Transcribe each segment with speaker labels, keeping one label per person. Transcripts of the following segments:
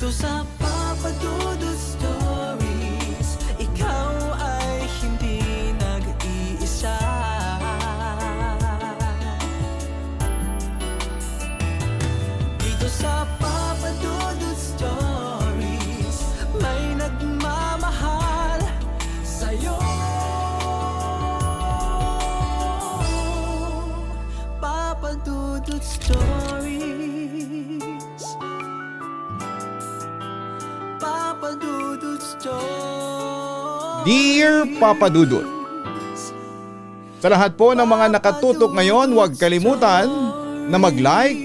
Speaker 1: sa Papa Dudut Stories, ikaw ay hindi nag-iisa. Dito sa Papa Dudut Stories, may nagmamahal sa'yo. Papa Dudut Stories, Papa Dudut Stories.
Speaker 2: Dear Papa Dudut, sa lahat po ng mga nakatutok ngayon, huwag kalimutan na mag-like,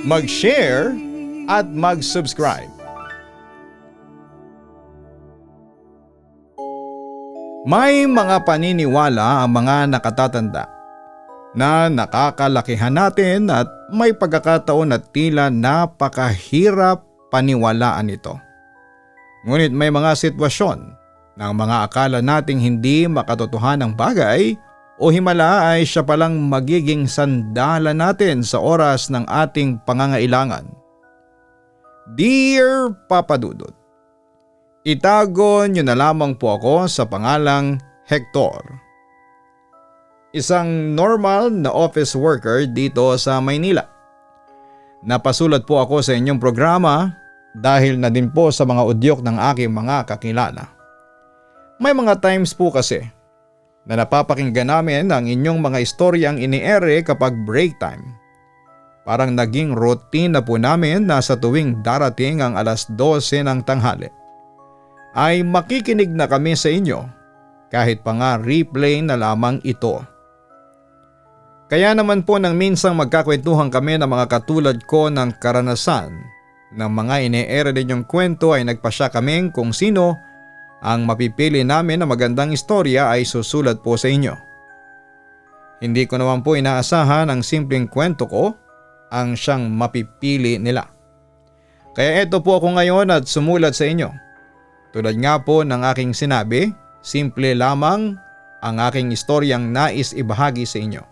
Speaker 2: mag-share at mag-subscribe. May mga paniniwala ang mga nakatatanda na nakakalakihan natin at may pagkakataon na tila napakahirap paniwalaan ito. Ngunit may mga sitwasyon na ang mga akala nating hindi makatotohanang bagay o himala ay siya palang magiging sandalan natin sa oras ng ating pangangailangan. Dear Papa Dudut, itago niyo na lamang po ako sa pangalang Hector. Isang normal na office worker dito sa Maynila. Napasulat po ako sa inyong programa dahil na din po sa mga udyok ng aking mga kakilala. May mga times po kasi na napapakinggan namin ang inyong mga istoryang ini-ere kapag break time. Parang naging routine na po namin na sa tuwing darating ang 12:00 ng tanghali ay makikinig na kami sa inyo kahit pa nga replay na lamang ito. Kaya naman po nang minsang magkakwentuhan kami ng mga katulad ko ng karanasan ng mga ine-ere ninyong kwento ay nagpasya kaming kung sino ang mapipili namin na magandang istorya ay susulat po sa inyo. Hindi ko naman po inaasahan ang simpleng kwento ko ang siyang mapipili nila. Kaya eto po ako ngayon at sumulat sa inyo. Tulad nga po ng aking sinabi, simple lamang ang aking istoryang nais ibahagi sa inyo.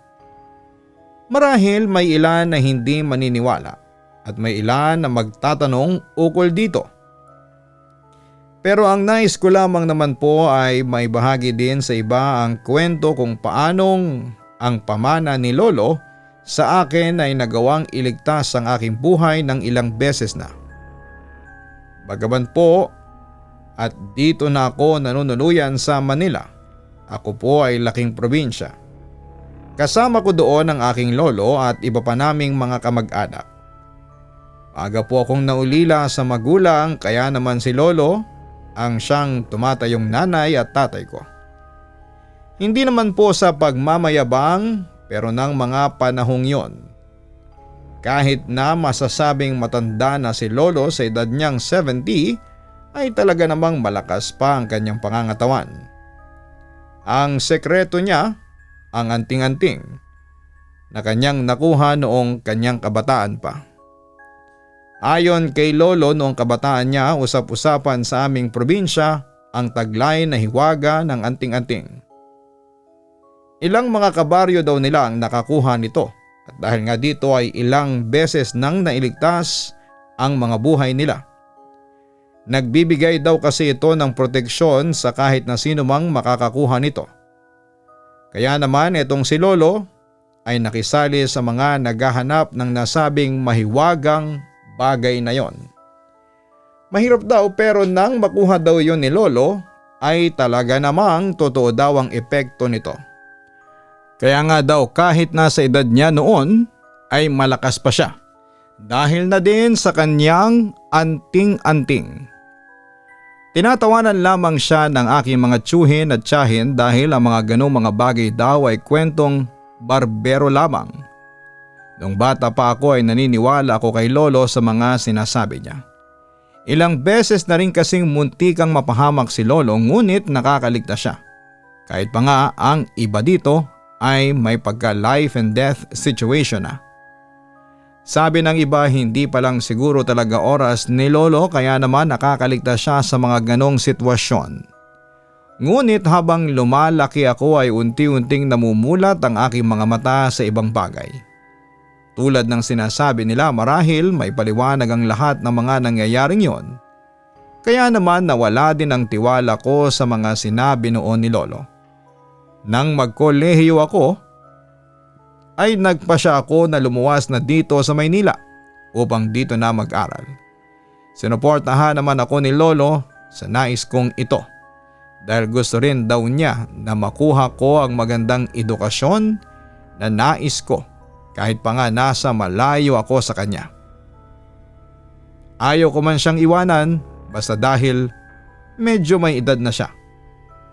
Speaker 2: Marahil may ilan na hindi maniniwala at may ilan na magtatanong ukol dito. Pero ang nais ko lamang naman po ay may bahagi din sa iba ang kwento kung paanong ang pamana ni Lolo sa akin ay nagawang iligtas ang aking buhay ng ilang beses na. Bagaman po at dito na ako nanunuluyan sa Manila, ako po ay laking probinsya. Kasama ko doon ang aking lolo at iba pa naming mga kamag-anak. Aga po akong naulila sa magulang kaya naman si Lolo ang siyang tumatayong nanay at tatay ko. Hindi naman po sa pagmamayabang pero ng mga panahong yon. Kahit na masasabing matanda na si Lolo sa edad niyang 70 ay talaga namang malakas pa ang kanyang pangangatawan. Ang sekreto niya ang anting-anting na kanyang nakuha noong kanyang kabataan pa. Ayon kay Lolo noong kabataan niya, usap-usapan sa aming probinsya ang taglay na hiwaga ng anting-anting. Ilang mga kabaryo daw nila ang nakakuha nito at dahil nga dito ay ilang beses nang nailigtas ang mga buhay nila. Nagbibigay daw kasi ito ng proteksyon sa kahit na sino mang makakakuha nito. Kaya naman itong si Lolo ay nakisali sa mga naghahanap ng nasabing mahiwagang bagay na yon. Mahirap daw pero nang makuha daw yon ni Lolo ay talaga namang totoo daw ang epekto nito. Kaya nga daw kahit nasa edad niya noon ay malakas pa siya dahil na din sa kanyang anting-anting. Tinatawanan lamang siya ng aking mga tiyuhin at tiyahin dahil ang mga ganong mga bagay daw ay kwentong barbero lamang. Noong bata pa ako ay naniniwala ako kay Lolo sa mga sinasabi niya. Ilang beses na rin kasing muntikang mapahamak si Lolo ngunit nakakaligtas siya. Kahit pa nga ang iba dito ay may pagka life and death situation na. Sabi ng iba hindi pa lang siguro talaga oras ni Lolo kaya naman nakakaligtas siya sa mga ganong sitwasyon. Ngunit habang lumalaki ako ay unti-unting namumulat ang aking mga mata sa ibang bagay. Tulad ng sinasabi nila, marahil may paliwanag ang lahat ng mga nangyayaring yon. Kaya naman nawala din ang tiwala ko sa mga sinabi noon ni Lolo. Nang magkolehiyo ako, ay nagpasya ako na lumuwas na dito sa Maynila upang dito na mag-aral. Sinuportahan naman ako ni Lolo sa nais kong ito dahil gusto rin daw niya na makuha ko ang magandang edukasyon na nais ko kahit pa nga nasa malayo ako sa kanya. Ayaw ko man siyang iwanan basta dahil medyo may edad na siya.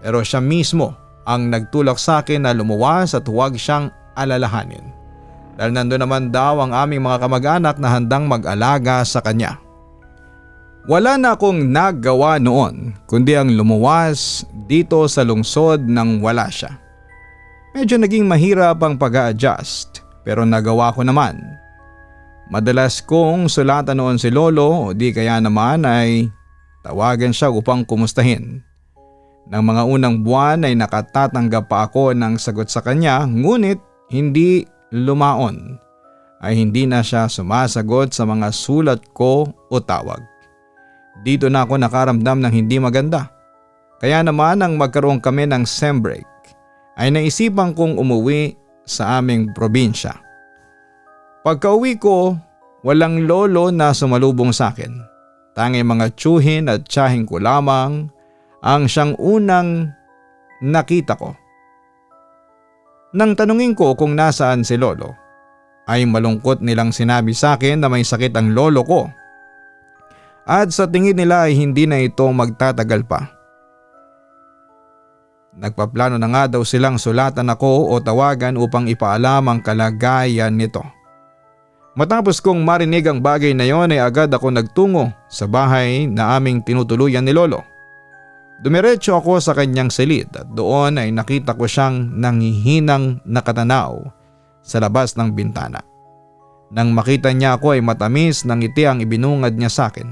Speaker 2: Pero siya mismo ang nagtulak sa akin na lumuwas at huwag siyang alalahanin. Dahil nandun naman daw ang aming mga kamag-anak na handang mag-alaga sa kanya. Wala na akong nagawa noon kundi ang lumuwas dito sa lungsod nang wala siya. Medyo naging mahirap ang pag-a-adjust pero nagawa ko naman. Madalas kong sulatan noon si Lolo o di kaya naman ay tawagan siya upang kumustahin. Nang mga unang buwan ay nakatatanggap pa ako ng sagot sa kanya ngunit hindi lumaon ay hindi na siya sumasagot sa mga sulat ko o tawag. Dito na ako nakaramdam ng hindi maganda. Kaya naman nang magkaroon kami ng sem break ay naisipan kong umuwi sa aming probinsya. Pagka-uwi ko, walang lolo na sumalubong sa akin. Tanging mga tiyuhin at tiyahin ko lamang ang siyang unang nakita ko. Nang tanungin ko kung nasaan si Lolo, ay malungkot nilang sinabi sa akin na may sakit ang lolo ko. At sa tingin nila ay hindi na ito magtatagal pa. Nagpaplano na nga daw silang sulatan ako o tawagan upang ipaalam ang kalagayan nito. Matapos kong marinig ang bagay na yon ay agad ako nagtungo sa bahay na aming tinutuluyan ni Lolo. Dumiretso ako sa kanyang silid at doon ay nakita ko siyang nanghihinang nakatanaw sa labas ng bintana. Nang makita niya ako ay matamis ng ngiti ang ibinungad niya sa akin.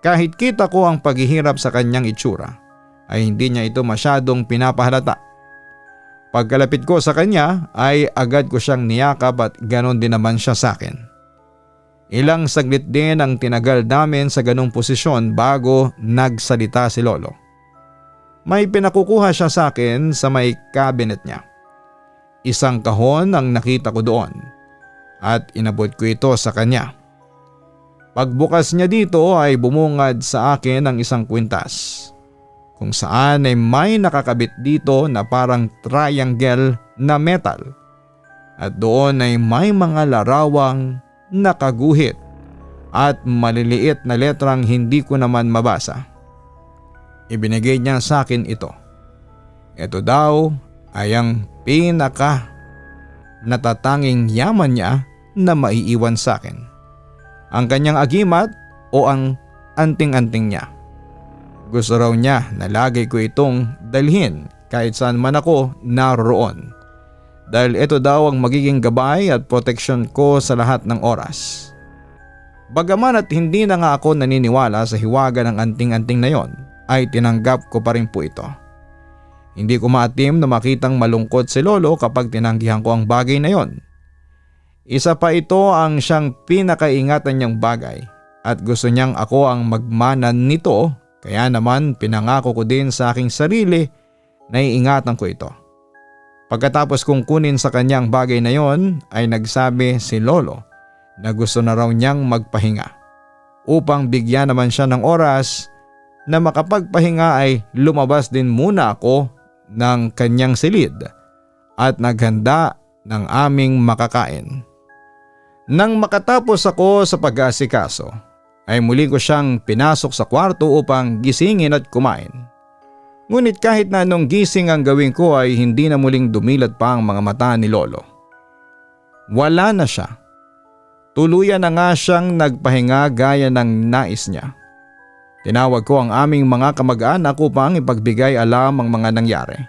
Speaker 2: Kahit kita ko ang paghihirap sa kanyang itsura, ay hindi niya ito masyadong pinapahalata. Pagkalapit ko sa kanya ay agad ko siyang niyakap at ganon din naman siya sa akin. Ilang saglit din ang tinagal namin sa ganong posisyon bago nagsalita si Lolo. May pinakukuha siya sa akin sa may cabinet niya. Isang kahon ang nakita ko doon at inabot ko ito sa kanya. Pagbukas niya dito ay bumungad sa akin ang isang kwintas kung saan ay may nakakabit dito na parang triangle na metal at doon ay may mga larawang nakaguhit at maliliit na letrang hindi ko naman mabasa. Ibinigay niya sa akin ito. Ito daw ay ang pinaka natatanging yaman niya na maiiwan sa akin. Ang kanyang agimat o ang anting-anting niya. Gusto raw niya na lagi ko itong dalhin kahit saan man ako naroon. Dahil ito daw ang magiging gabay at proteksyon ko sa lahat ng oras. Bagaman at hindi na nga ako naniniwala sa hiwaga ng anting-anting na yon, ay tinanggap ko pa rin po ito. Hindi ko maatim na makitang malungkot si Lolo kapag tinanggihan ko ang bagay na yon. Isa pa ito ang siyang pinakaingatan niyang bagay at gusto niyang ako ang magmanan nito. Kaya naman pinangako ko din sa aking sarili na iingatan ko ito. Pagkatapos kong kunin sa kanyang bagay na yon ay nagsabi si Lolo na gusto na raw niyang magpahinga. Upang bigyan naman siya ng oras na makapagpahinga ay lumabas din muna ako ng kanyang silid at naghanda ng aming makakain. Nang makatapos ako sa pag-aasikaso ay muli ko siyang pinasok sa kwarto upang gisingin at kumain. Ngunit kahit na anong gising ang gawin ko ay hindi na muling dumilat pa ang mga mata ni Lolo. Wala na siya. Tuluyan na nga siyang nagpahinga gaya ng nais niya. Tinawag ko ang aming mga kamag-anak upang ipagbigay alam ang mga nangyari.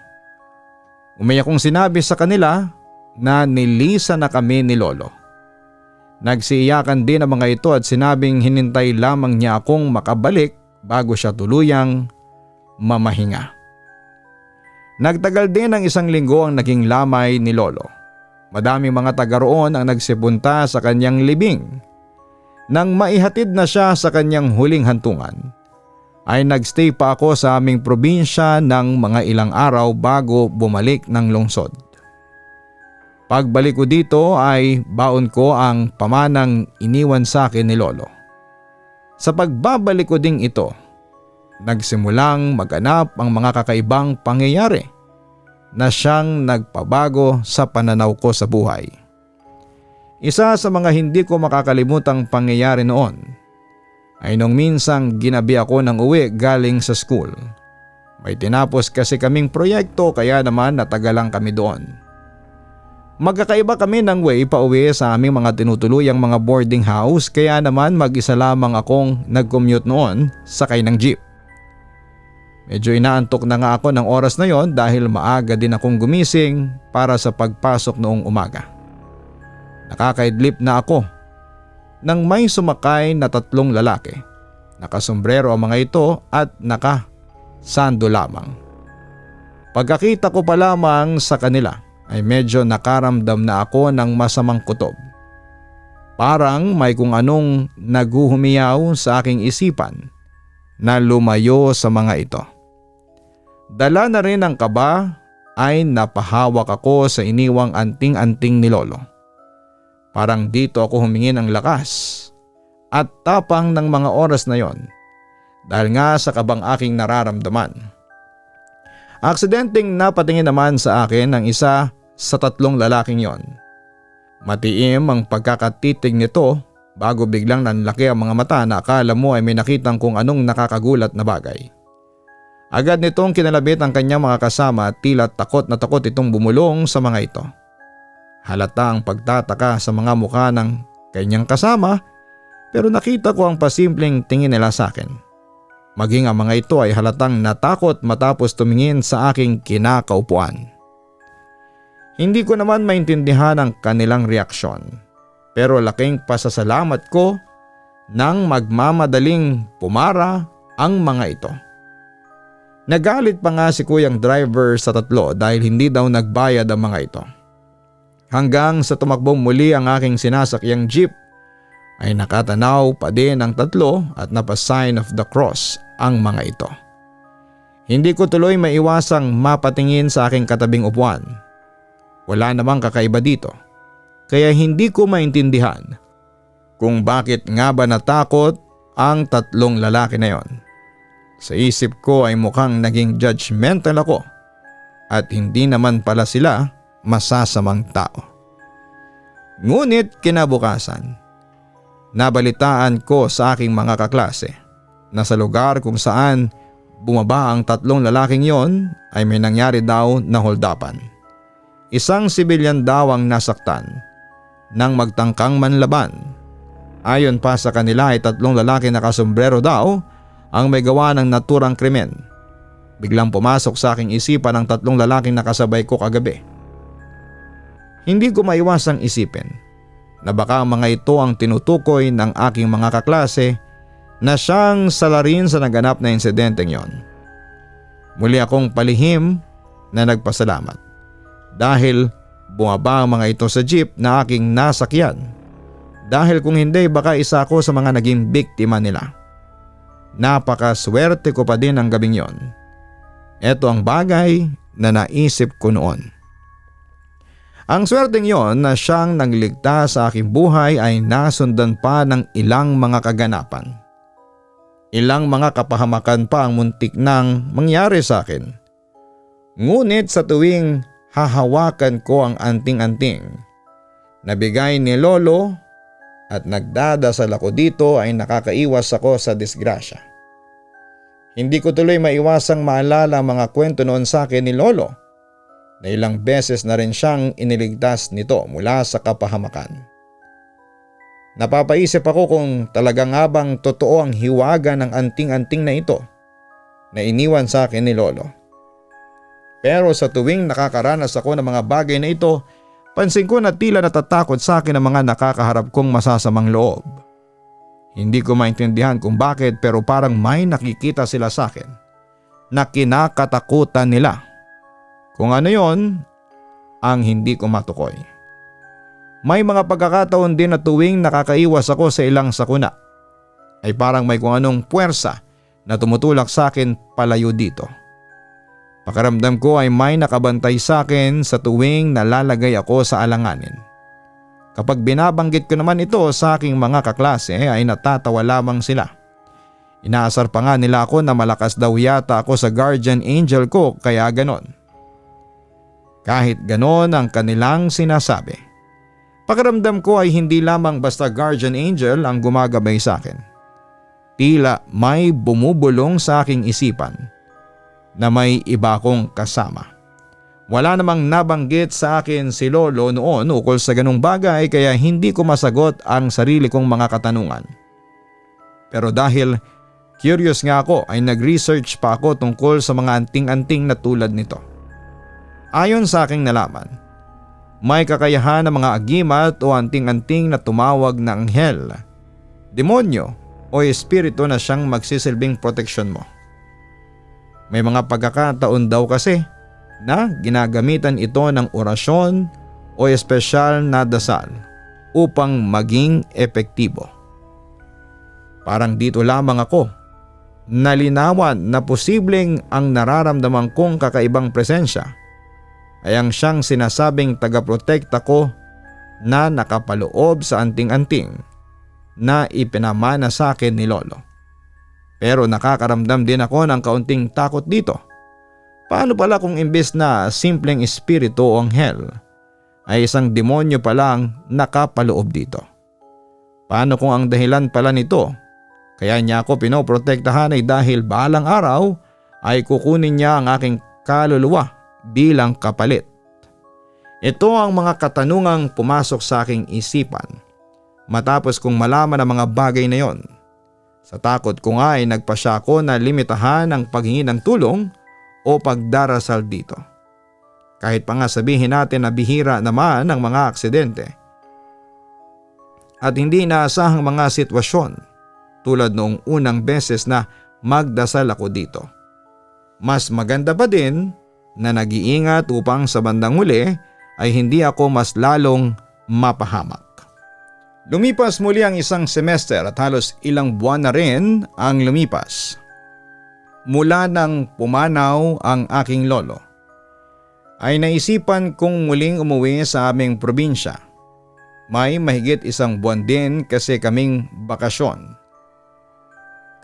Speaker 2: Umiyak kong sinabi sa kanila na nilisa na kami ni Lolo. Nagsiiyakan din ang mga ito at sinabing hinintay lamang niya akong makabalik bago siya tuluyang mamahinga. Nagtagal din ng 1 linggo ang naging lamay ni Lolo. Madaming mga taga roon ang nagsipunta sa kanyang libing. Nang maihatid na siya sa kanyang huling hantungan, ay nagstay pa ako sa aming probinsya ng mga ilang araw bago bumalik ng lungsod. Pagbalik ko dito ay baon ko ang pamanang iniwan sa akin ni Lolo. Sa pagbabalik ko ding ito, nagsimulang maganap ang mga kakaibang pangyayari na siyang nagpabago sa pananaw ko sa buhay. Isa sa mga hindi ko makakalimutang pangyayari noon ay nung minsang ginabi ako ng uwi galing sa school. May tinapos kasi kaming proyekto kaya naman natagalan kami doon. Magkakaiba kami ng way pa uwi sa aming mga tinutuluyang mga boarding house kaya naman mag-isa lamang akong nag-commute noon sakay ng jeep. Medyo inaantok na nga ako ng oras na yon dahil maaga din akong gumising para sa pagpasok noong umaga. Nakakaidlip na ako nang may sumakay na 3 lalaki. Nakasombrero ang mga ito at nakasando lamang. Pagkakita ko pa lamang sa kanila ay medyo nakaramdam na ako ng masamang kutob. Parang may kung anong naguhumiyaw sa aking isipan na lumayo sa mga ito. Dala na rin ang kaba ay napahawak ako sa iniwang anting-anting ni Lolo. Parang dito ako humingi ng lakas at tapang ng mga oras na yon dahil nga sa kabang aking nararamdaman. Aksidenteng napatingin naman sa akin ang isa sa 3 lalaking yon. Matiim ang pagkakatitig nito bago biglang nanlaki ang mga mata na akala mo ay may nakitang kung anong nakakagulat na bagay. Agad nitong kinalabit ang kanyang mga kasama at tila takot na takot itong bumulong sa mga ito. Halata ang pagtataka sa mga mukha ng kanyang kasama pero nakita ko ang pasimpleng tingin nila sa akin. Maging ang mga ito ay halatang natakot matapos tumingin sa aking kinakaupuan. Hindi ko naman maintindihan ang kanilang reaksyon pero laking pasasalamat ko nang magmamadaling pumara ang mga ito. Nagalit pa nga si kuyang driver sa 3 dahil hindi daw nagbayad ang mga ito. Hanggang sa tumakbong muli ang aking sinasakyang jeep ay nakatanaw pa din ang 3 at napa-sign of the cross ang mga ito. Hindi ko tuloy maiwasang mapatingin sa aking katabing upuan. Wala namang kakaiba dito kaya hindi ko maintindihan kung bakit nga ba natakot ang 3 lalaki na yon. Sa isip ko ay mukhang naging judgmental ako at hindi naman pala sila masasamang tao. Ngunit kinabukasan, nabalitaan ko sa aking mga kaklase na sa lugar kung saan bumaba ang 3 lalaking yon ay may nangyari daw na holdapan. Isang sibilyan daw ang nasaktan nang magtangkang manlaban. Ayon pa sa kanila ay 3 lalaki na nakasombrero daw ang may gawa ng naturang krimen. Biglang pumasok sa aking isipan ang 3 lalaking nakasabay ko kagabi. Hindi ko maiwasang isipin na baka mga ito ang tinutukoy ng aking mga kaklase na siyang salarin sa naganap na insidenteng yon. Muli akong palihim na nagpasalamat dahil bumaba ang mga ito sa jeep na aking nasakyan dahil kung hindi baka isa ako sa mga naging biktima nila. Napakaswerte ko pa din ang gabing yon. Ito ang bagay na naisip ko noon. Ang swerteng yon na siyang nagligtas sa aking buhay ay nasundan pa ng ilang mga kaganapan. Ilang mga kapahamakan pa ang muntik nang mangyari sa akin. Ngunit sa tuwing hahawakan ko ang anting-anting na bigay ni Lolo at nagdadasal ako dito ay nakakaiwas ako sa disgrasya. Hindi ko tuloy maiwasang maalala ang mga kwento noon sa akin ni Lolo na ilang beses na rin siyang iniligtas nito mula sa kapahamakan. Napapaisip ako kung talaga nga bang totoo ang hiwaga ng anting-anting na ito na iniwan sa akin ni Lolo. Pero sa tuwing nakakaranas ako ng mga bagay na ito, pansin ko na tila natatakot sa akin ang mga nakakaharap kong masasamang loob. Hindi ko maintindihan kung bakit pero parang may nakikita sila sa akin na kinakatakutan nila. Kung ano yon ang hindi ko matukoy. May mga pagkakataon din na tuwing nakakaiwas ako sa ilang sakuna ay parang may kung anong puwersa na tumutulak sa akin palayo dito. Pakiramdam ko ay may nakabantay sa akin sa tuwing nalalagay ako sa alanganin. Kapag binabanggit ko naman ito sa aking mga kaklase ay natatawa lamang sila. Inaasar pa nga nila ako na malakas daw yata ako sa guardian angel ko kaya ganon. Kahit ganon ang kanilang sinasabi, pakiramdam ko ay hindi lamang basta guardian angel ang gumagabay sa akin. Tila may bumubulong sa aking isipan na may iba kong kasama. Wala namang nabanggit sa akin si Lolo noon ukol sa ganung bagay kaya hindi ko masagot ang sarili kong mga katanungan. Pero dahil curious nga ako ay nag-research pa ako tungkol sa mga anting-anting na tulad nito. Ayon sa aking nalaman, may kakayahan ng mga agimat o anting-anting na tumawag na anghel, demonyo o espiritu na siyang magsisilbing proteksyon mo. May mga pagkakataon daw kasi na ginagamitan ito ng orasyon o espesyal na dasal upang maging epektibo. Parang dito lamang ako nalinawan na posibleng ang nararamdaman kong kakaibang presensya ay ang siyang sinasabing tagaprotekta ko na nakapaloob sa anting-anting na ipinamana sa akin ni Lolo. Pero nakakaramdam din ako ng kaunting takot dito. Paano pala kung imbes na simpleng espiritu o anghel ay isang demonyo palang nakapaloob dito? Paano kung ang dahilan pala nito kaya niya ako pinoprotektahan ay dahil balang araw ay kukunin niya ang aking kaluluwa bilang kapalit? Ito ang mga katanungang pumasok sa aking isipan matapos kong malaman ang mga bagay na yon. Sa takot ko nga ay nagpasya ako na limitahan ang paghingi ng tulong o pagdarasal dito. Kahit pa nga sabihin natin na bihira naman ang mga aksidente at hindi inaasahang mga sitwasyon tulad noong unang beses na magdasal ako dito. Mas maganda pa din na nag-iingat upang sa bandang huli ay hindi ako mas lalong mapahamak. Lumipas muli ang isang semester at halos ilang buwan na rin ang lumipas. Mula nang pumanaw ang aking lolo, ay naisipan kong muling umuwi sa aming probinsya. May mahigit isang buwan din kasi kaming bakasyon.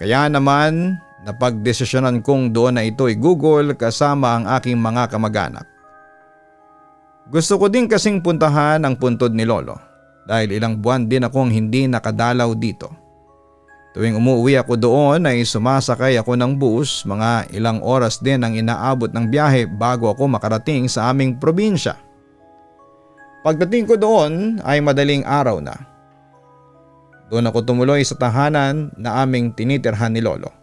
Speaker 2: Kaya naman napagdesisyonan kong doon na ito'y Google kasama ang aking mga kamag-anak. Gusto ko din kasing puntahan ang puntod ni Lolo dahil ilang buwan din akong hindi nakadalaw dito. Tuwing umuwi ako doon ay sumasakay ako ng bus, mga ilang oras din ang inaabot ng biyahe bago ako makarating sa aming probinsya. Pagdating ko doon ay madaling araw na. Doon ako tumuloy sa tahanan na aming tinitirhan ni Lolo.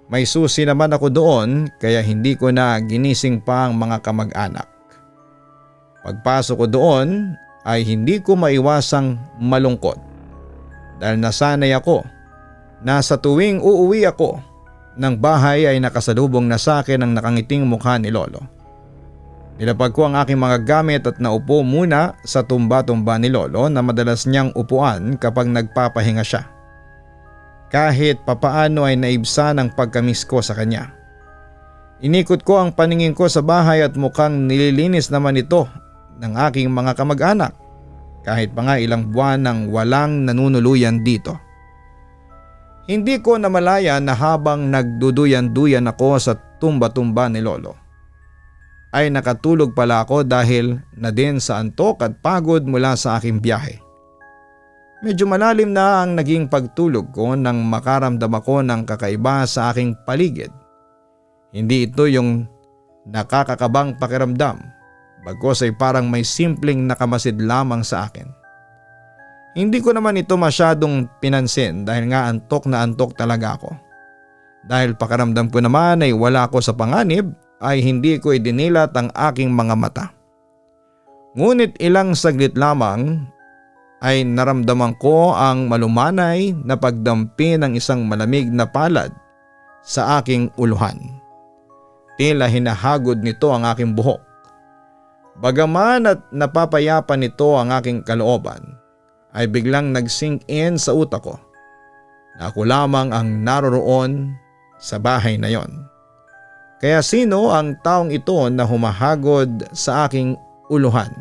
Speaker 2: May susi naman ako doon kaya hindi ko na ginising pa ang mga kamag-anak. Pagpasok ko doon ay hindi ko maiwasang malungkot dahil nasanay ako na sa tuwing uuwi ako ng bahay ay nakasalubong na sa akin ang nakangiting mukha ni Lolo. Nilapag ko ang aking mga gamit at naupo muna sa tumba-tumba ni Lolo na madalas niyang upuan kapag nagpapahinga siya. Kahit papaano ay naibsan ang pagkamis ko sa kanya. Inikot ko ang paningin ko sa bahay at mukhang nililinis naman ito ng aking mga kamag-anak kahit pa nga ilang buwan nang walang nanunuluyan dito. Hindi ko namalayan na habang nagduduyan-duyan ako sa tumba-tumba ni Lolo ay nakatulog pala ako dahil na din sa antok at pagod mula sa aking biyahe. Medyo malalim na ang naging pagtulog ko nang makaramdam ako ng kakaiba sa aking paligid. Hindi ito yung nakakakabang pakiramdam, bagkus ay parang may simpleng nakamasid lamang sa akin. Hindi ko naman ito masyadong pinansin dahil nga antok na antok talaga ako. Dahil pakiramdam ko naman ay wala ako sa panganib ay hindi ko idinilat ang aking mga mata. Ngunit ilang saglit lamang ay naramdaman ko ang malumanay na pagdampi ng isang malamig na palad sa aking uluhan. Tila hinahagod nito ang aking buhok. Bagaman at napapayapa nito ang aking kalooban, ay biglang nag-sink in sa utak ko na ako lamang ang naroroon sa bahay na yon. Kaya sino ang taong ito na humahagod sa aking uluhan?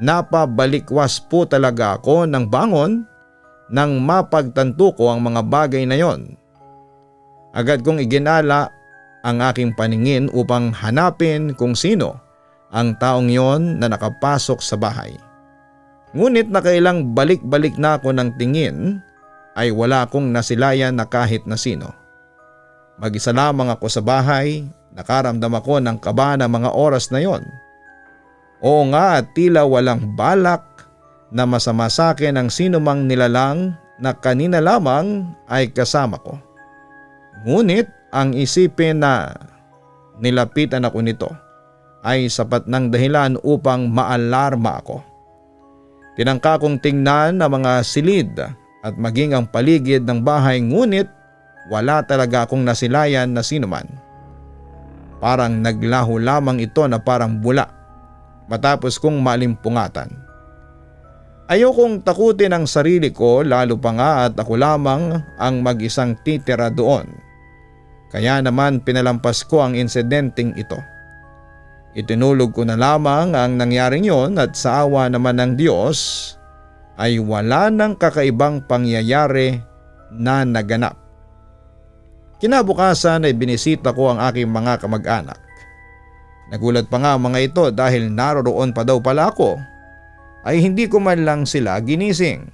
Speaker 2: Napabalikwas po talaga ako ng bangon nang mapagtanto ko ang mga bagay na yon. Agad kong iginala ang aking paningin upang hanapin kung sino ang taong yon na nakapasok sa bahay. Ngunit nakailang balik-balik na ako ng tingin ay wala akong nasilayan na kahit na sino. Mag-isa lamang ako sa bahay, nakaramdam ako ng kaba ng mga oras na yon. Oo nga, at tila walang balak na masama sa akin ang sinumang nilalang na kanina lamang ay kasama ko. Ngunit ang isipin na nilapitan ako nito ay sapat ng dahilan upang maalarma ako. Tinangka kong tingnan ang mga silid at maging ang paligid ng bahay, ngunit wala talaga akong nasilayan na sinuman. Parang naglaho lamang ito na parang bula matapos kong malimpungatan. Ayokong takutin ang sarili ko, lalo pa nga at ako lamang ang mag-isang titira doon. Kaya naman pinalampas ko ang insidenteng ito. Itinulog ko na lamang ang nangyaring yon at sa awa naman ng Diyos ay wala nang kakaibang pangyayari na naganap. Kinabukasan ay binisita ko ang aking mga kamag-anak. Nagulat pa nga ang mga ito dahil naroroon pa daw pala ako ay hindi ko man lang sila ginising.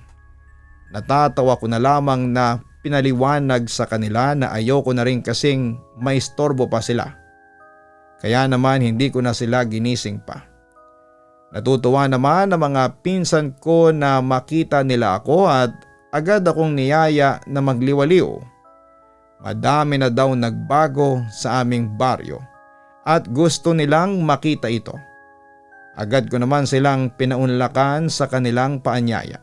Speaker 2: Natatawa ko na lamang na pinaliwanag sa kanila na ayoko na rin kasing maistorbo pa sila. Kaya naman hindi ko na sila ginising pa. Natutuwa naman ang mga pinsan ko na makita nila ako at agad akong niyaya na magliwaliw. Madami na daw nagbago sa aming baryo at gusto nilang makita ito. Agad ko naman silang pinaunlakan sa kanilang paanyaya.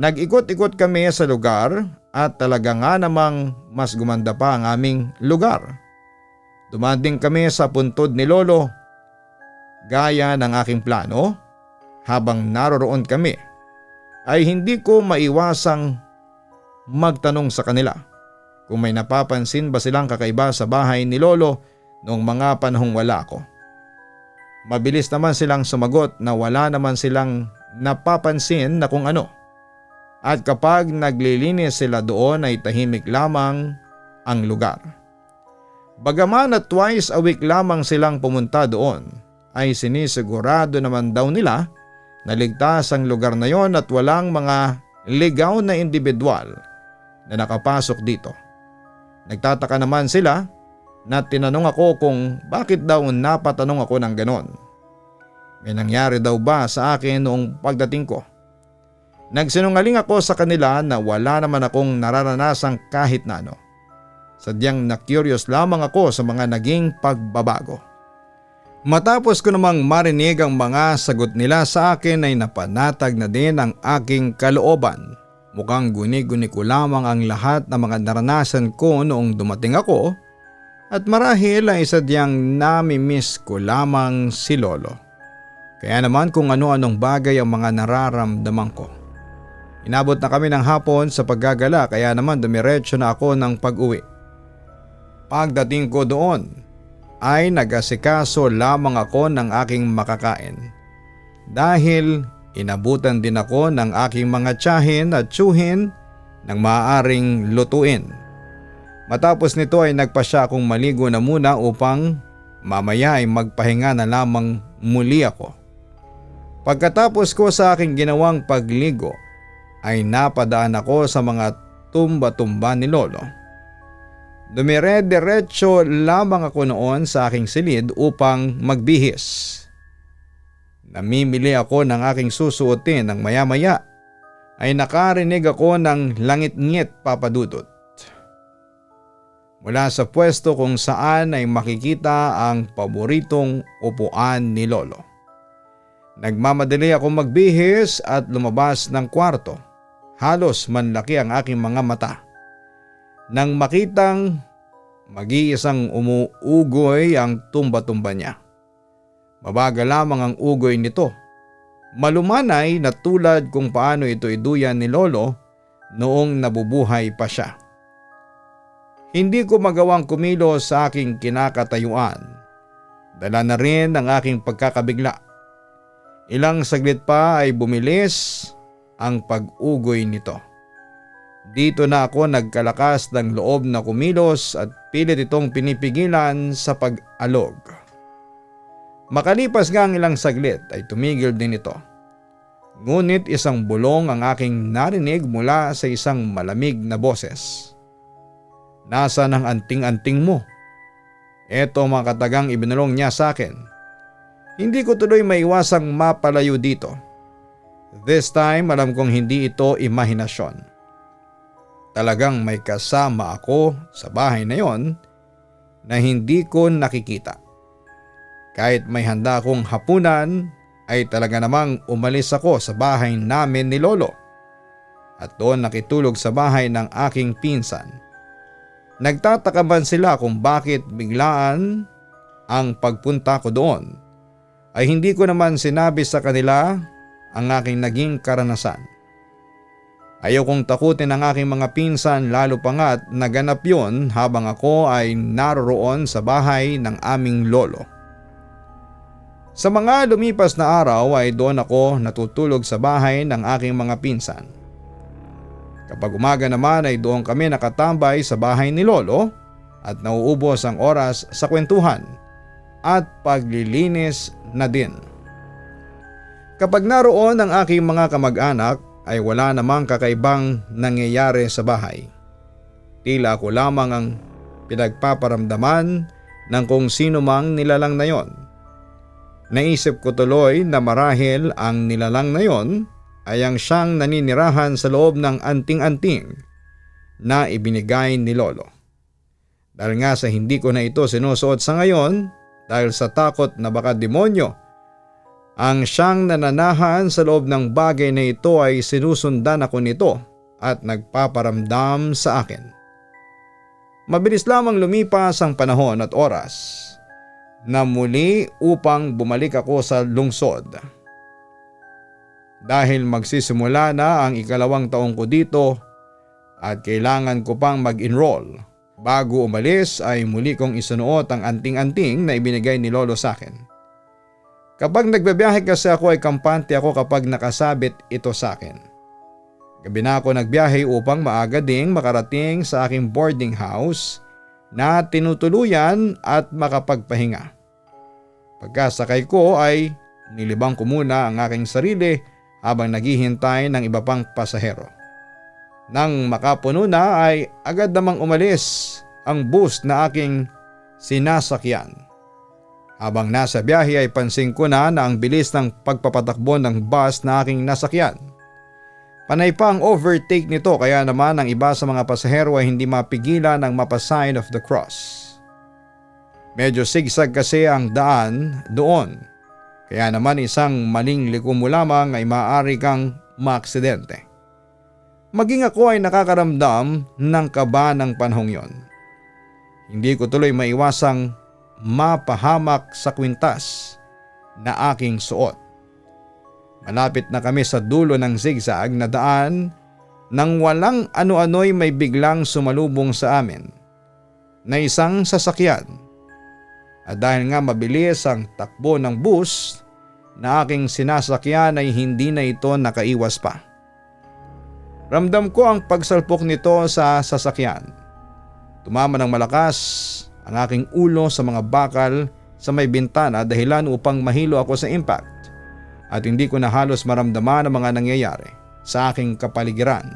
Speaker 2: Nag-ikot-ikot kami sa lugar at talaga nga namang mas gumanda pa ang aming lugar. Dumating kami sa puntod ni Lolo. Gaya ng aking plano, habang naroroon kami ay hindi ko maiwasang magtanong sa kanila kung may napapansin ba silang kakaiba sa bahay ni Lolo noong mga panahong wala ako. Mabilis naman silang sumagot na wala naman silang napapansin na kung ano. At kapag naglilinis sila doon ay tahimik lamang ang lugar. Bagaman at twice a week lamang silang pumunta doon, ay sinisigurado naman daw nila na ligtas ang lugar na yon at walang mga ligaw na individual na nakapasok dito. Nagtataka naman sila na tinanong ako kung bakit daw napatanong ako ng ganon. May nangyari daw ba sa akin noong pagdating ko? Nagsinungaling ako sa kanila na wala naman akong nararanasang kahit na ano. Sadyang na-curious lamang ako sa mga naging pagbabago. Matapos ko namang marinig ang mga sagot nila sa akin ay napanatag na din ang aking kalooban. Mukhang guni-guni ko lamang ang lahat ng mga naranasan ko noong dumating ako at marahil ay sadyang nami-miss ko lamang si Lolo. Kaya naman kung ano-anong bagay ang mga nararamdaman ko. Inabot na kami ng hapon sa paggagala kaya naman dumiretso na ako ng pag-uwi. Pagdating ko doon ay nag-asikaso lamang ako ng aking makakain dahil inabutan din ako ng aking mga tiyahin at tsuhin ng maaaring lutuin. Matapos nito ay nagpasya akong maligo na muna upang mamaya ay magpahinga na lamang muli ako. Pagkatapos ko sa aking ginawang pagligo ay napadaan ako sa mga tumba-tumba ni Lolo. Dumire-diretso lamang ako noon sa aking silid upang magbihis. Namimili ako ng aking susuotin nang maya-maya ay nakarinig ako ng langit-ngit papadudot. Mula sa pwesto kung saan ay makikita ang paboritong upuan ni Lolo. Nagmamadali ako magbihis at lumabas ng kwarto. Halos manlaki ang aking mga mata nang makitang mag-iisang umuugoy ang tumba-tumba niya. Mabagal lamang ang ugoy nito. Malumanay na tulad kung paano ito iduyan ni Lolo noong nabubuhay pa siya. Hindi ko magawang kumilos sa aking kinakatayuan. Dala na rin ang aking pagkakabigla. Ilang saglit pa ay bumilis ang pag-ugoy nito. Dito na ako nagkalakas ng loob na kumilos at pilit itong pinipigilan sa pag-alog. Makalipas nga ang ilang saglit ay tumigil din ito. Ngunit isang bulong ang aking narinig mula sa isang malamig na boses. "Nasaan ang anting-anting mo?" Eto makatagang ibinulong niya sa akin. Hindi ko tuloy maiwasang mapalayo dito. This time alam kong hindi ito imahinasyon. Talagang may kasama ako sa bahay na yon na hindi ko nakikita. Kahit may handa akong hapunan ay talaga namang umalis ako sa bahay namin ni Lolo at doon nakitulog sa bahay ng aking pinsan. Nagtataka man sila kung bakit biglaan ang pagpunta ko doon, ay hindi ko naman sinabi sa kanila ang aking naging karanasan. Ayaw kong takutin ang aking mga pinsan, lalo pa nga't naganap yon habang ako ay naroroon sa bahay ng aming lolo. Sa mga lumipas na araw ay doon ako natutulog sa bahay ng aking mga pinsan. Kapag umaga naman ay doon kami nakatambay sa bahay ni Lolo at nauubos ang oras sa kwentuhan at paglilinis na din. Kapag naroon ang aking mga kamag-anak ay wala namang kakaibang nangyayari sa bahay. Tila ako lamang ang pinagpaparamdaman ng kung sino mang nilalang na yon. Naisip ko tuloy na marahil ang nilalang na yon ay ang siyang naninirahan sa loob ng anting-anting na ibinigay ni Lolo. Dahil nga sa hindi ko na ito sinusuot sa ngayon dahil sa takot na baka demonyo, ang siyang nananahan sa loob ng bagay na ito ay sinusundan ako nito at nagpaparamdam sa akin. Mabilis lamang lumipas ang panahon at oras na muli upang bumalik ako sa lungsod. Dahil magsisimula na ang ikalawang taong ko dito at kailangan ko pang mag-enroll. Bago umalis ay muli kong isunuot ang anting-anting na ibinigay ni Lolo sa akin. Kapag nagbabiyahe kasi ako ay kampante ako kapag nakasabit ito sa akin. Gabi na ako nagbiyahe upang maaga ding makarating sa aking boarding house na tinutuluyan at makapagpahinga. Pagkasakay ko ay nilibang ko muna ang aking sarili habang naghihintay ng iba pang pasahero. Nang makapuno na ay agad namang umalis ang bus na aking sinasakyan. Habang nasa biyahe ay pansin ko na ang bilis ng pagpapatakbo ng bus na aking nasakyan. Panay pa ang overtake nito kaya naman ang iba sa mga pasahero ay hindi mapigilan ng mapa-sign of the cross. Medyo sigsag kasi ang daan doon, kaya naman isang maling liko mo lamang ay maaari kang maaksidente. Maging ako ay nakakaramdam ng kaba ng panahong yon. Hindi ko tuloy maiwasang mapahamak sa kwintas na aking suot. Malapit na kami sa dulo ng zigzag na daan nang walang ano-ano'y may biglang sumalubong sa amin na isang sasakyan. At dahil nga mabilis ang takbo ng bus na aking sinasakyan ay hindi na ito nakaiwas pa. Ramdam ko ang pagsalpok nito sa sasakyan. Tumama ng malakas ang aking ulo sa mga bakal sa may bintana dahilan upang mahilo ako sa impact at hindi ko na halos maramdaman ang mga nangyayari sa aking kapaligiran.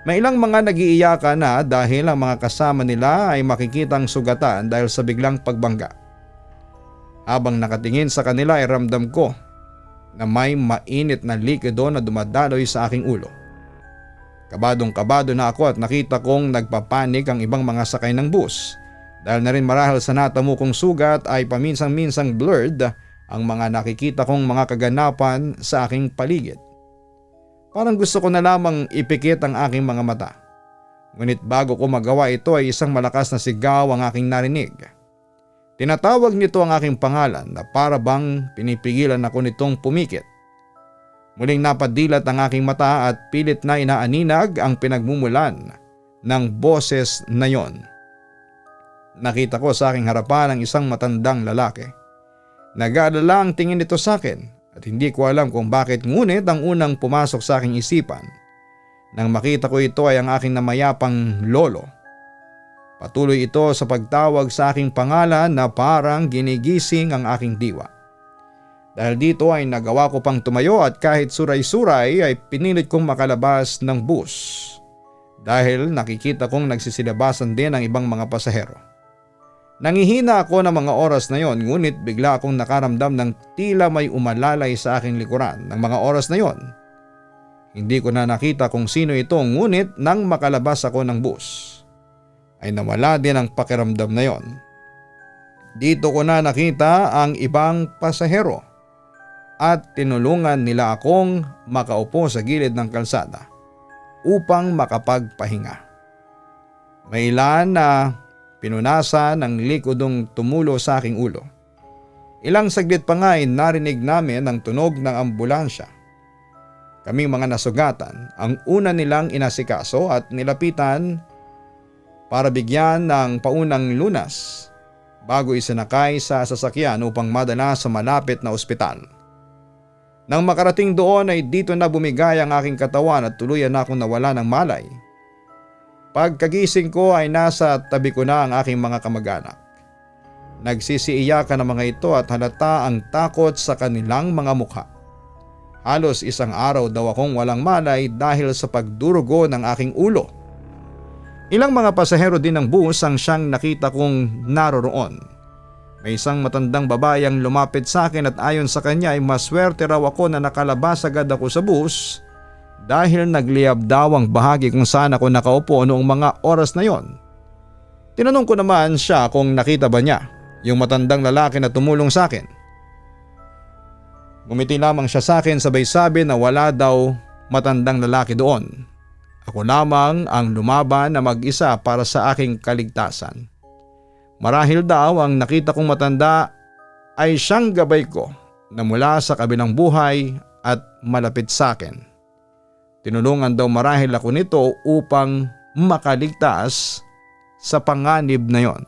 Speaker 2: May ilang mga nag-iiyakan na dahil ang mga kasama nila ay makikitang sugatan dahil sa biglang pagbangga. Habang nakatingin sa kanila ay ramdam ko na may mainit na likido na dumadaloy sa aking ulo. Kabadong-kabado na ako at nakita kong nagpapanik ang ibang mga sakay ng bus. Dahil na rin marahil sa natamo kong sugat ay paminsang-minsang blurred ang mga nakikita kong mga kaganapan sa aking paligid. Parang gusto ko na lamang ipikit ang aking mga mata. Ngunit bago ko magawa ito ay isang malakas na sigaw ang aking narinig. Tinatawag nito ang aking pangalan na para bang pinipigilan ako nitong pumikit. Muling napadilat ang aking mata at pilit na inaaninag ang pinagmumulan ng boses na yon. Nakita ko sa aking harapan ang isang matandang lalaki. Nag-aalala ang tingin nito sa akin at hindi ko alam kung bakit, ngunit ang unang pumasok sa aking isipan nang makita ko ito ay ang aking namayapang lolo. Patuloy ito sa pagtawag sa aking pangalan na parang ginigising ang aking diwa. Dahil dito ay nagawa ko pang tumayo at kahit suray-suray ay pinilit kong makalabas ng bus dahil nakikita kong nagsisilabasan din ang ibang mga pasahero. Nangihina ako ng mga oras na yon, ngunit bigla akong nakaramdam ng tila may umalalay sa aking likuran ng mga oras na yon. Hindi ko na nakita kung sino ito, ngunit nang makalabas ako ng bus ay nawala din ang pakiramdam na yon. Dito ko na nakita ang ibang pasahero at tinulungan nila akong makaupo sa gilid ng kalsada upang makapagpahinga. May ilan na pinunasan ng likodong tumulo sa aking ulo. Ilang saglit pa nga ay narinig namin ang tunog ng ambulansya. Kaming mga nasugatan ang una nilang inasikaso at nilapitan para bigyan ng paunang lunas bago isinakay sa sasakyan upang madala sa malapit na ospital. Nang makarating doon ay dito na bumigay ang aking katawan at tuluyan na akong nawala ng malay. Pagkagising ko ay nasa tabi ko na ang aking mga kamag-anak. Nagsisiiyakan ang mga ito at halata ang takot sa kanilang mga mukha. Halos isang araw daw akong walang malay dahil sa pagdurugo ng aking ulo. Ilang mga pasahero din ng bus ang siyang nakita kong naroroon. May isang matandang babae ang lumapit sa akin at ayon sa kanya ay maswerte raw ako na nakalabas agad ako sa bus dahil nagliyab daw ang bahagi kung saan ako nakaupo noong mga oras na yon. Tinanong ko naman siya kung nakita ba niya yung matandang lalaki na tumulong sa akin. Ngumiti lamang siya sa akin, sabay sabi na wala daw matandang lalaki doon. Ako lamang ang lumaban na mag-isa para sa aking kaligtasan. Marahil daw ang nakita kong matanda ay siyang gabay ko na mula sa kabilang buhay at malapit sa akin. Tinulungan daw marahil ako nito upang makaligtas sa panganib na yon.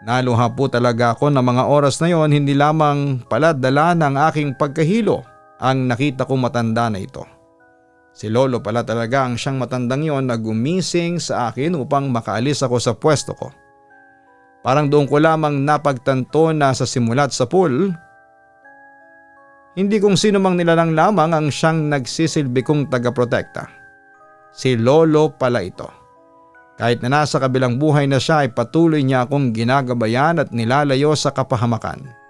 Speaker 2: Naluha po talaga ako ng mga oras na yon, hindi lamang pala dala ng aking pagkahilo ang nakita kong matanda na ito. Si Lolo pala talaga ang siyang matandang yon na gumising sa akin upang makaalis ako sa pwesto ko. Parang doon ko lamang napagtanto na sa simulat sa pool, hindi kung sino mang nilalang lamang ang siyang nagsisilbi kong tagaprotekta. Si Lolo pala ito. Kahit na nasa kabilang buhay na siya ay patuloy niya akong ginagabayan at nilalayo sa kapahamakan.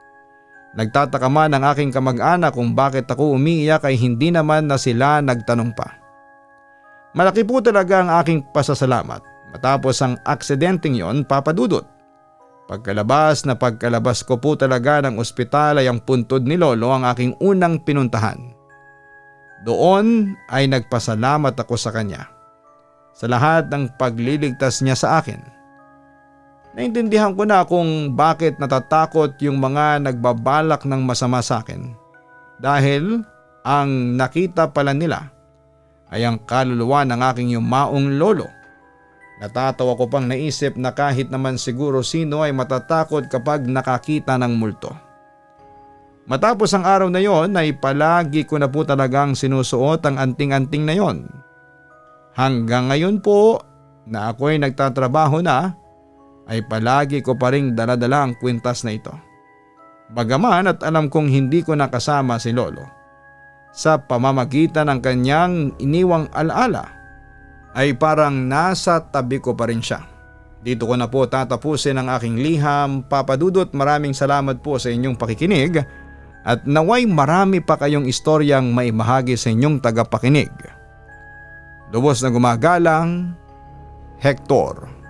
Speaker 2: Nagtataka man ang aking kamag-anak kung bakit ako umiiyak ay hindi naman na sila nagtanong pa. Malaki po talaga ang aking pasasalamat matapos ang aksidenteng yon, Papa Dudut. Pagkalabas ko po talaga ng ospital ay ang puntod ni Lolo ang aking unang pinuntahan. Doon ay nagpasalamat ako sa kanya sa lahat ng pagliligtas niya sa akin. Naintindihan ko na kung bakit natatakot yung mga nagbabalak ng masama sa akin. Dahil ang nakita pala nila ay ang kaluluwa ng aking yumaong lolo. Natatawa ko pang naisip na kahit naman siguro sino ay matatakot kapag nakakita ng multo. Matapos ang araw na yon ay palagi ko na po talagang sinusuot ang anting-anting na yon. Hanggang ngayon po na ako'y nagtatrabaho na ay palagi ko pa ring daladala ang kwintas na ito. Bagaman at alam kong hindi ko nakasama si Lolo, sa pamamagitan ng kanyang iniwang alaala ay parang nasa tabi ko pa rin siya. Dito ko na po tatapusin ang aking liham, Papa Dudut. Maraming salamat po sa inyong pakikinig at naway marami pa kayong istoryang maibahagi sa inyong tagapakinig. Lubos na gumagalang, Hector.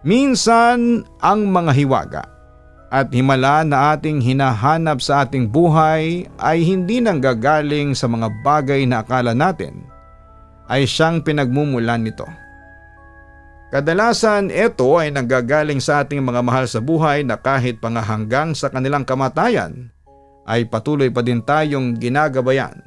Speaker 2: Minsan ang mga hiwaga at himala na ating hinahanap sa ating buhay ay hindi nanggagaling sa mga bagay na akala natin ay siyang pinagmumulan nito. Kadalasan ito ay nanggagaling sa ating mga mahal sa buhay na kahit pa nga hanggang sa kanilang kamatayan ay patuloy pa din tayong ginagabayan.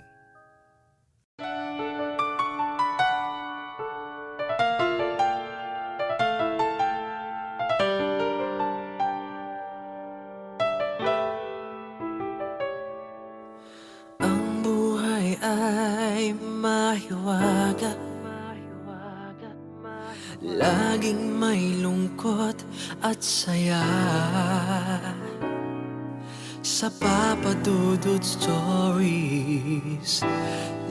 Speaker 1: Ang buhay ay mahiwaga, laging may lungkot at saya. Sa Papa Dudut Stories,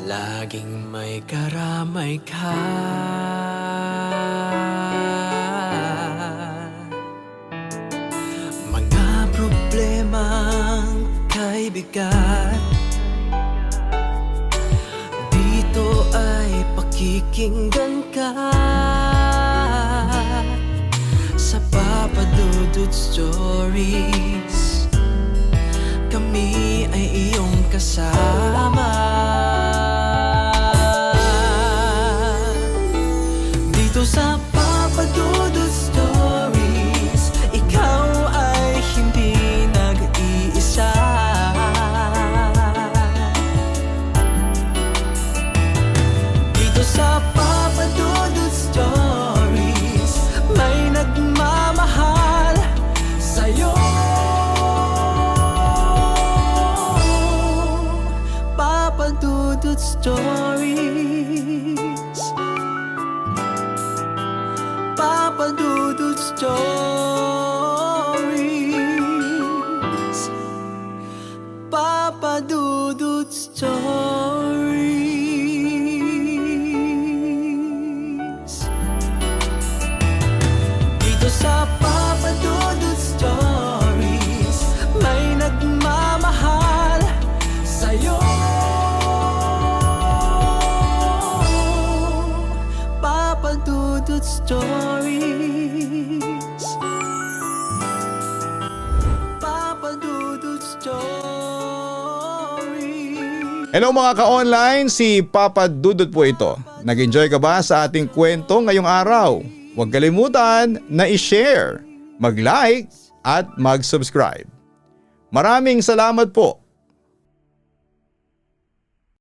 Speaker 1: laging may karamay ka. Mga problemang kay bigat, dito ay pakikinggan ka. Sa Papa Dudut Stories, kami ay iyong kasama. Dito sa Papa Dudut Stories, ikaw ay hindi nag-iisa. Dito sa Papa Dudut Stories, may nagmamahal sa'yo. Papa Dudut Stories, Papa Dudut Stories, Papa Dudut Stories. Dito sa Papa Dudut Stories, may nagmamahal sa'yo. Papa Dudut Stories, Papa Dudut Stories.
Speaker 2: Hello mga ka-online, si Papa Dudut po ito. Nag-enjoy ka ba sa ating kwento ngayong araw? Huwag kalimutan na i-share, mag-like at mag-subscribe. Maraming salamat po.